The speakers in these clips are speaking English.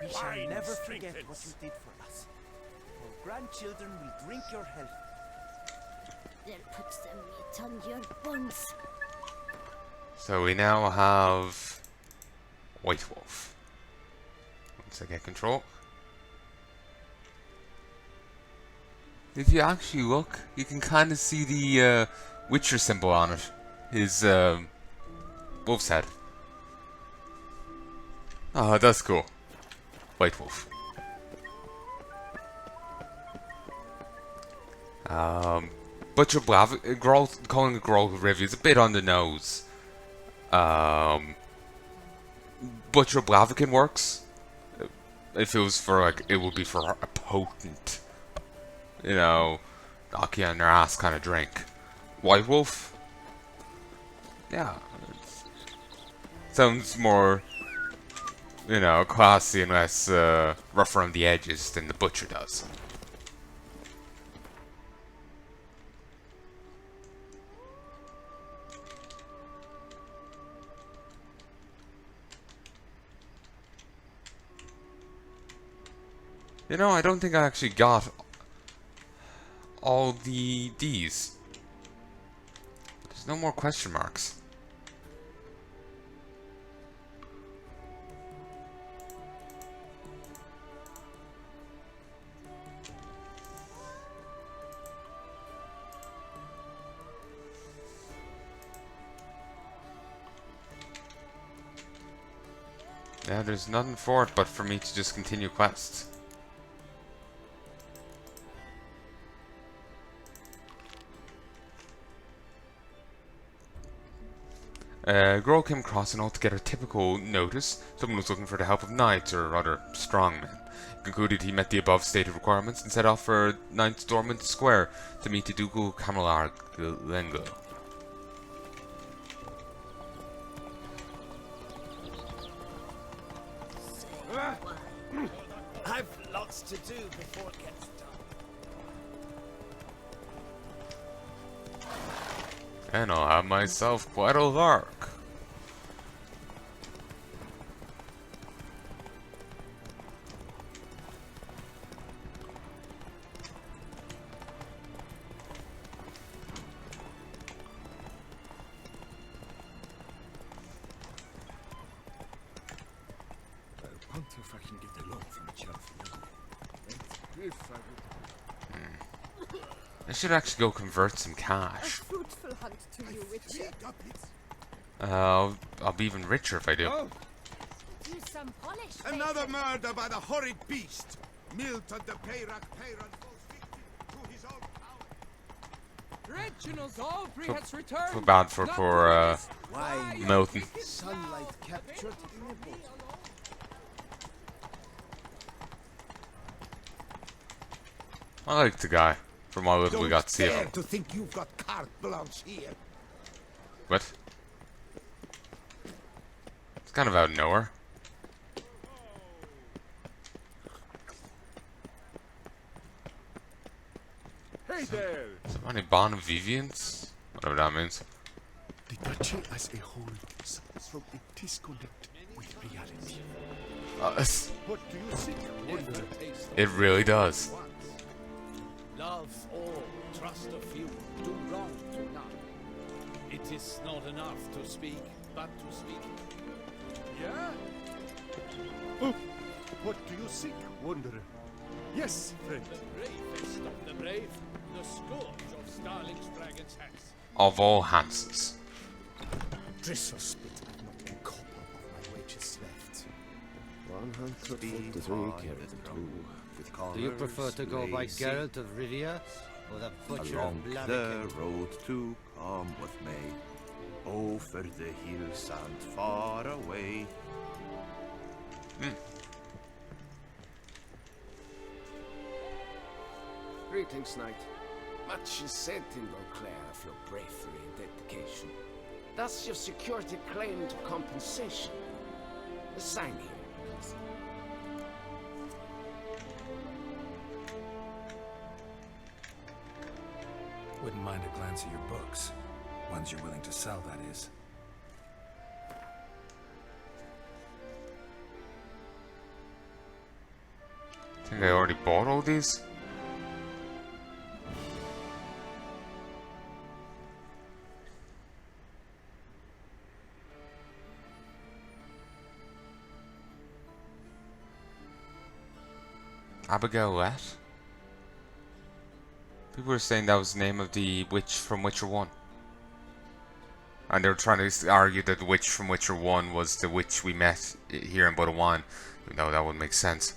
We shall never forget what you did for us. Our grandchildren will drink your health. They'll put some meat on your bones. So we now have White Wolf. Once I get control. If you actually look, you can kind of see the Witcher symbol on it. His wolf's head. Oh, that's cool. White Wolf. Butcher calling a Growth review is a bit on the nose. Butcher Blaviken works. If it was for like, it would be for a potent, you know, knock you on their ass kind of drink. White Wolf, yeah, sounds more, you know, classy and less rough around the edges than the Butcher does. You know, I don't think I actually got all the D's. There's no more question marks. Yeah, there's nothing for it but for me to just continue quests. Grohl came across an altogether typical notice. Someone was looking for the help of knights, or rather, strongmen. He concluded he met the above stated requirements and set off for Ninth Dormant Square to meet the Ducal Camelar Lengo. I've lots to do before it gets done. And I'll have myself quite a lark. I wonder if I can get the loan from the shelf. I should actually go convert some cash. Fruitful hunt to you, Witcher. I'll be even richer if I do. Oh, Do some polish. another murder by the horrid beast. Milton the Peyrak Peyran falls victim to his own power. Reginald Aubrey has returned. Feel bad for poor Why? Milton. Sunlight captured nibble. I like the guy from all little we got to see of him. Don't dare to think you've got carte blanche here. What? It's kind of out of nowhere. Hey there! So many Bonavivians? Whatever that means. The duchy as a whole suffers from a disconnect with reality. What do you think, Wanderer? It really does. Love all, trust a few, do wrong to none. It is not enough to speak, but to speak. Yeah? Oh, what do you seek, Wanderer? Yes, friend. The bravest of the brave, the scourge of Starling's dragon's hands. Of all Hanses. Drisselspit, I've not a copper of my wages left. 143 carats. Do you prefer to go by Geralt of Rivia or the Butcher Along of the Blaviken? road to come with me, over the hills and far away. Greetings, knight. Much is said in Beauclair of your bravery and dedication. Thus your security claimed compensation. A sign here, please. Wouldn't mind a glance at your books. Ones you're willing to sell, that is. I think I already bought all these. Abigail what? People were saying that was the name of the witch from Witcher 1. And they were trying to argue that the witch from Witcher 1 was the witch we met here in Palanai. No, that wouldn't make sense.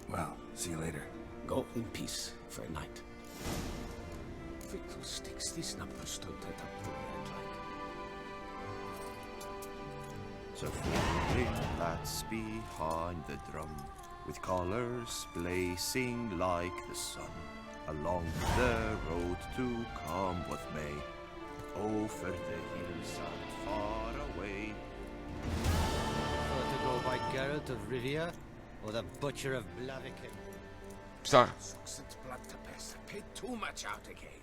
Well, see you later. Go in peace for a night. Fiddlesticks, these numbers don't add up to me, So four lads behind the drum, with colours blazing like the sun, along the road to come what may, over the hills and far away. Prefer to go by Geralt of Rivia, or the Butcher of Blaviken? Sorry. Sucks blood to piss. I paid too much out again.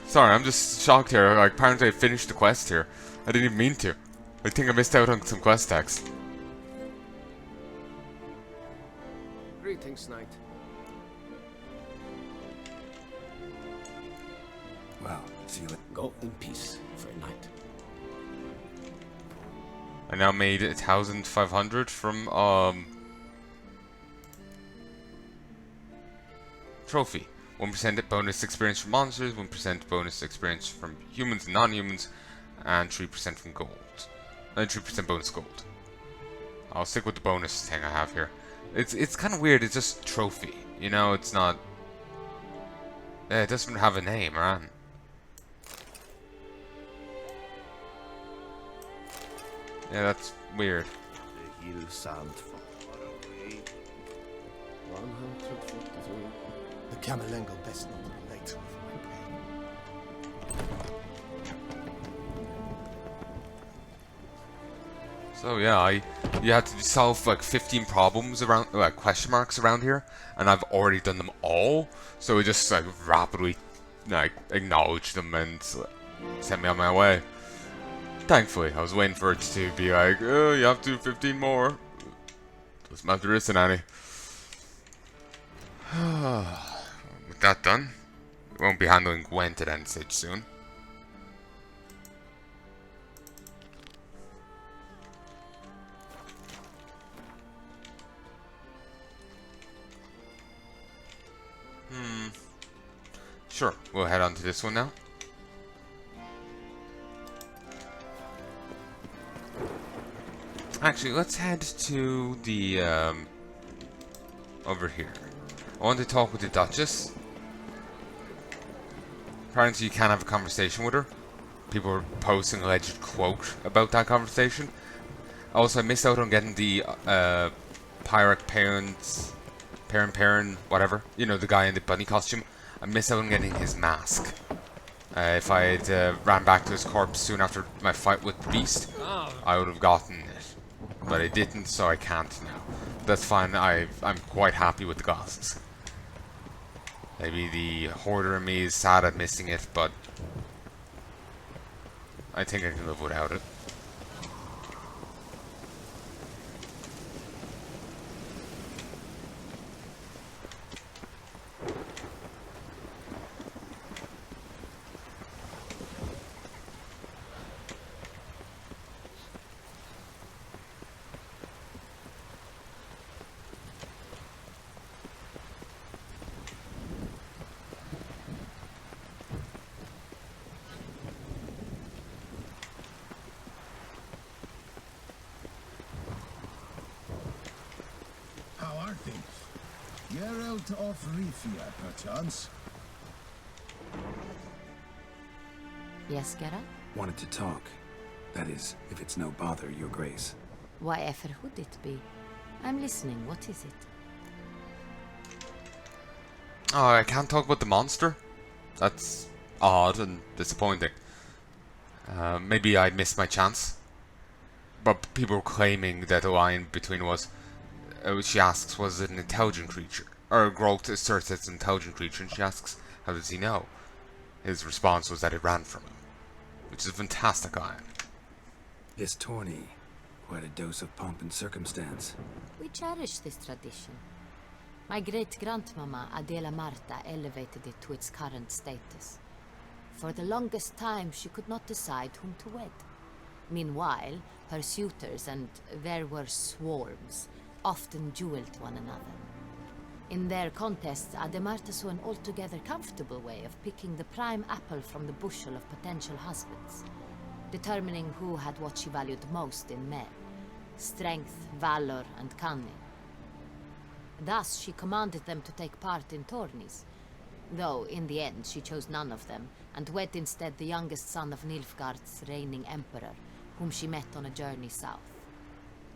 Sorry, I'm just shocked here. Like, apparently I finished the quest here. I didn't even mean to. I think I missed out on some quest text. Greetings, knight. Well, see you later. Go in peace for a night. I now made 1,500 from trophy. 1% bonus experience from monsters, 1% bonus experience from humans and non-humans, and 3% from gold. And 3% bonus gold. I'll stick with the bonus thing I have here. It's kind of weird. It's just trophy. You know, it's not. It doesn't have a name, right? Yeah, that's weird. The hills and far away. 153. The Camerlengo best not to be late for my pain. So yeah, you had to solve like 15 problems around, like question marks around here, and I've already done them all. So it just like rapidly, like acknowledged them and sent me on my way. Thankfully, I was waiting for it to be like, oh, you have to do 15 more. Doesn't matter there isn't any. With that done, we won't be handling Gwent at any stage soon. Sure, we'll head on to this one now. Actually, let's head to the, over here. I want to talk with the Duchess. Apparently you can't have a conversation with her. People are posting alleged quote about that conversation. Also, I missed out on getting the, Pyrrhic Perrin, whatever. You know, the guy in the bunny costume. I missed out on getting his mask. If I had ran back to his corpse soon after my fight with the Beast, I would have gotten it. But I didn't, so I can't now. That's fine, I'm quite happy with the glasses. Maybe the hoarder in me is sad at missing it, but I think I can live without it. Geralt of Rivia, perchance? Yes, Geralt? Wanted to talk. That is, if it's no bother, Your Grace. Why ever would it be? I'm listening. What is it? Oh, I can't talk about the monster? That's odd and disappointing. Maybe I missed my chance. but people were claiming that the line between was, she asks, was it an intelligent creature? Or Grolk asserts it's an intelligent creature, and she asks, how does he know? His response was that it ran from him, which is a fantastic line. This tourney, quite a dose of pomp and circumstance. We cherish this tradition. My great-grandmama Adela Marta elevated it to its current status. For the longest time, she could not decide whom to wed. Meanwhile, her suitors, and there were swarms, often duelled one another. In their contests, Ademarta saw an altogether comfortable way of picking the prime apple from the bushel of potential husbands, determining who had what she valued most in men: strength, valor, and cunning. Thus, she commanded them to take part in tourneys, though in the end she chose none of them, and wed instead the youngest son of Nilfgaard's reigning emperor, whom she met on a journey south.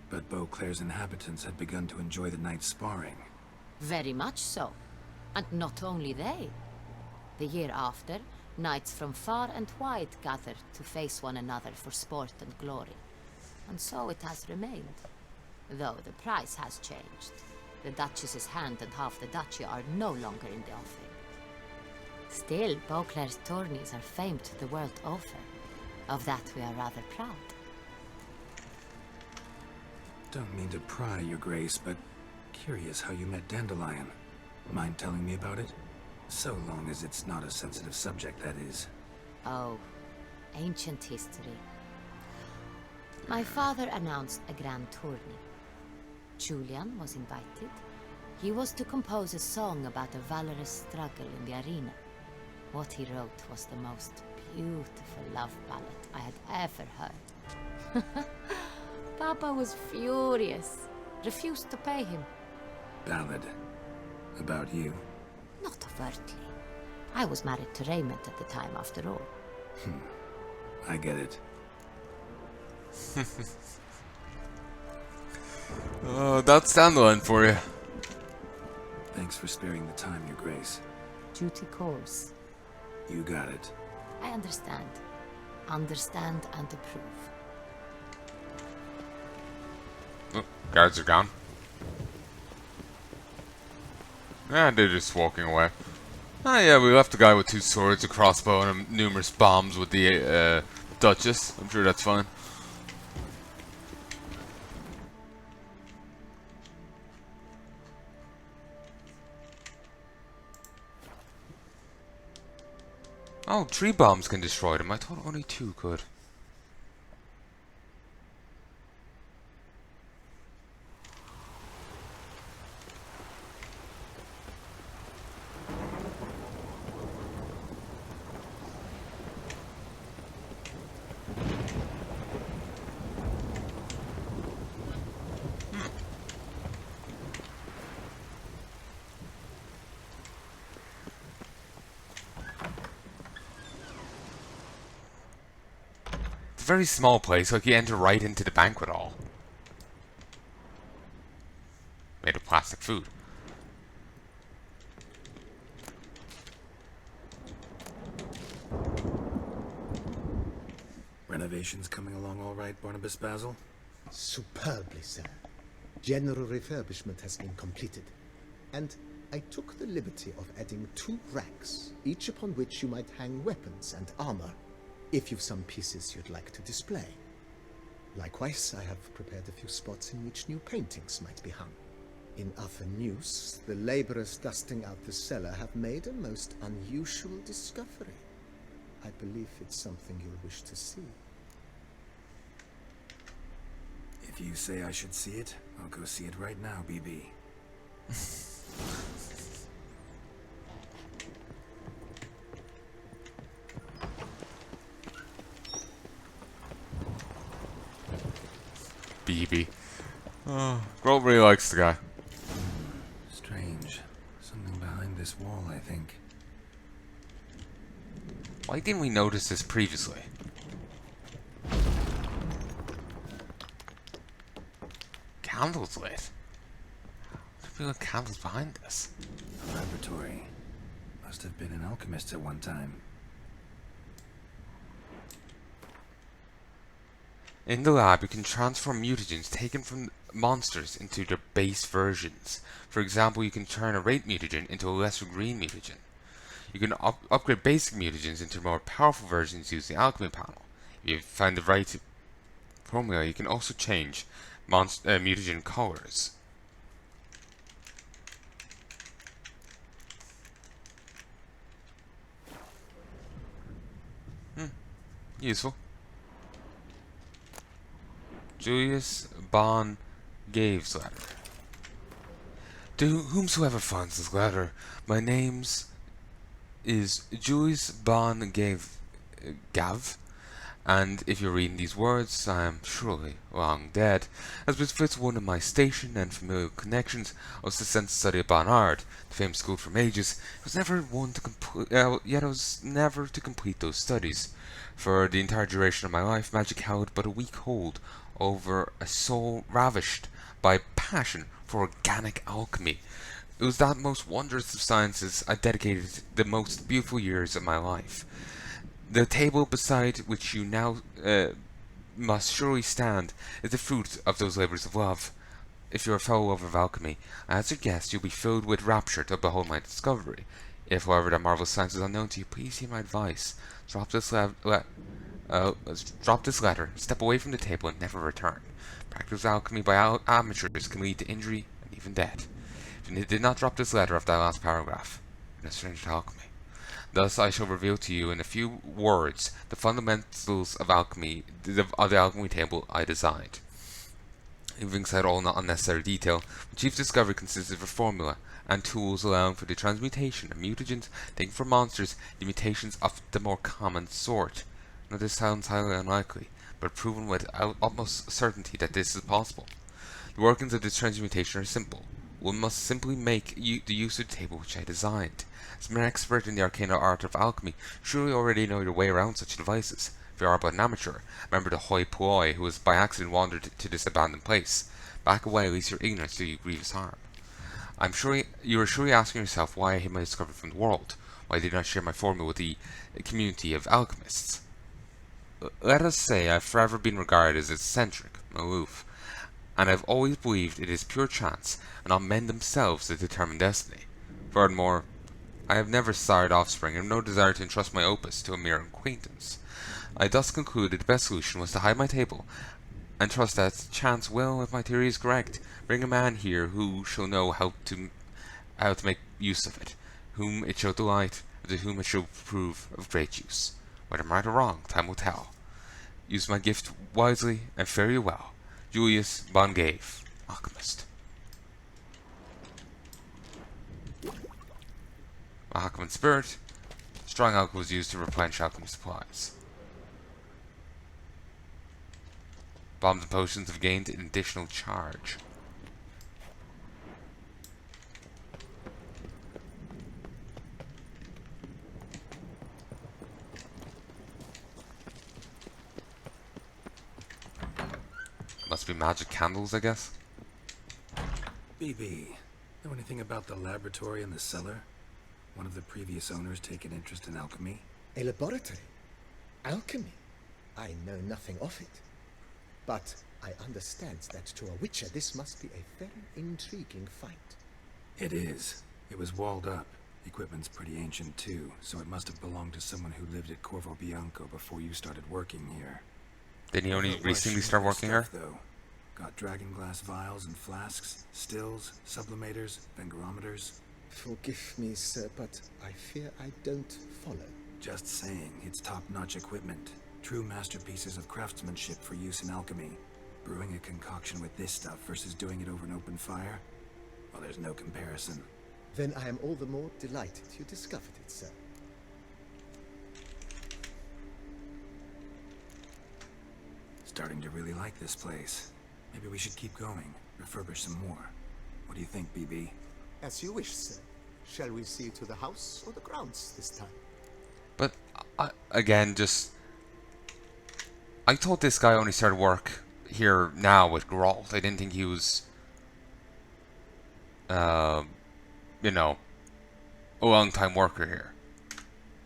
But Beauclair's inhabitants had begun to enjoy the night's sparring. Very much so. And not only they. The year after, knights from far and wide gathered to face one another for sport and glory. And so it has remained. Though the price has changed. The Duchess's hand and half the duchy are no longer in the offing. Still, Beauclair's tourneys are famed the world over. Of that we are rather proud. Don't mean to pry, Your Grace, but curious how you met Dandelion. Mind telling me about it? So long as it's not a sensitive subject, that is. Oh, ancient history. My father announced a grand tourney. Julian was invited. He was to compose a song about a valorous struggle in the arena. What he wrote was the most beautiful love ballad I had ever heard. Papa was furious. Refused to pay him. Ballad. About you? Not overtly. I was married to Raymond at the time, after all. I get it. That's Dandelion for you. Thanks for sparing the time, Your Grace. Duty calls. You got it. I understand. Understand and approve. Oh, guards are gone. Yeah, they're just walking away. Oh yeah, we left the guy with 2 swords, a crossbow, and numerous bombs with the Duchess. I'm sure that's fine. Oh, 3 bombs can destroy them. I thought only 2 could. Very small place, like you enter right into the banquet hall. Made of plastic food. Renovations coming along all right, Barnabas Basil? Superbly, sir. General refurbishment has been completed. And I took the liberty of adding 2 racks, each upon which you might hang weapons and armor, if you've some pieces you'd like to display. Likewise, I have prepared a few spots in which new paintings might be hung. In other news, the laborers dusting out the cellar have made a most unusual discovery. I believe it's something you'll wish to see. If you say I should see it, I'll go see it right now, BB. BB. Oh, Grove really likes the guy. Strange. Something behind this wall, I think. Why didn't we notice this previously? Candles lit. There's people with candles behind this. A laboratory. Must have been an alchemist at one time. In the lab, you can transform mutagens taken from monsters into their base versions. For example, you can turn a red mutagen into a lesser green mutagen. You can upgrade basic mutagens into more powerful versions using the alchemy panel. If you find the right formula, you can also change mutagen colors. Useful. Julius Gavh'e's letter. To whomsoever finds this letter, my name's is Julius Gav, and if you're reading these words, I am surely long dead, as befits one of my station and familial connections. I was sent to study at Palanai, the famous school from ages. I was never one to complete, yet I was never to complete those studies. For the entire duration of my life, magic held but a weak hold over a soul ravished by passion for organic alchemy. It was that most wondrous of sciences I dedicated the most beautiful years of my life. The table beside which you now must surely stand is the fruit of those labors of love. If you're a fellow lover of alchemy, as a guest you'll be filled with rapture to behold my discovery. If, however, that marvelous science is unknown to you, please hear my advice. Drop this letter, step away from the table, and never return. Practice alchemy by amateurs can lead to injury and even death. If you did not drop this letter after that last paragraph, you're a stranger to alchemy. Thus I shall reveal to you in a few words the fundamentals of alchemy, of the alchemy table I designed. Having said all not unnecessary detail, the chief discovery consists of a formula and tools allowing for the transmutation of mutagens taken from monsters, the mutations of the more common sort. Now this sounds highly unlikely, but proven with utmost certainty that this is possible. The workings of this transmutation are simple. One must simply make the use of the table which I designed. As an expert in the arcana art of alchemy, surely you already know your way around such devices. If you are but an amateur, remember the hoi polloi who has by accident wandered to this abandoned place. Back away, lest your ignorance do you grievous harm. You are surely asking yourself why I hid my discovery from the world, why I did not share my formula with the community of alchemists. Let us say I have forever been regarded as eccentric, aloof, and I have always believed it is pure chance, and not men themselves that determine destiny. Furthermore, I have never sired offspring, and have no desire to entrust my opus to a mere acquaintance. I thus concluded the best solution was to hide my table, and trust that chance will, if my theory is correct, bring a man here who shall know how to make use of it, whom it shall delight, and to whom it shall prove of great use. Whether I'm right or wrong, time will tell. Use my gift wisely, and fare you well. Julius Gavh'e, alchemist. Alchemy spirit. Strong alcohol was used to replenish alchemy supplies. Bombs and potions have gained an additional charge. Must be magic candles, I guess. BB, know anything about the laboratory in the cellar? One of the previous owners take an interest in alchemy? A laboratory? Alchemy? I know nothing of it. But I understand that to a witcher this must be a very intriguing find. It is. It was walled up. Equipment's pretty ancient too, so it must have belonged to someone who lived at Corvo Bianco before you started working here. Didn't he only recently start working here? Though. Got dragon glass vials and flasks, stills, sublimators, bengarometers. Forgive me, sir, but I fear I don't follow. Just saying, it's top-notch equipment. True masterpieces of craftsmanship for use in alchemy. Brewing a concoction with this stuff versus doing it over an open fire? Well, there's no comparison. Then I am all the more delighted you discovered it, sir. Starting to really like this place. Maybe we should keep going, refurbish some more. What do you think, BB? As you wish, sir. Shall we see to the house or the grounds this time? But, again, I thought this guy only started work here now with Geralt. I didn't think he was, you know, a long-time worker here.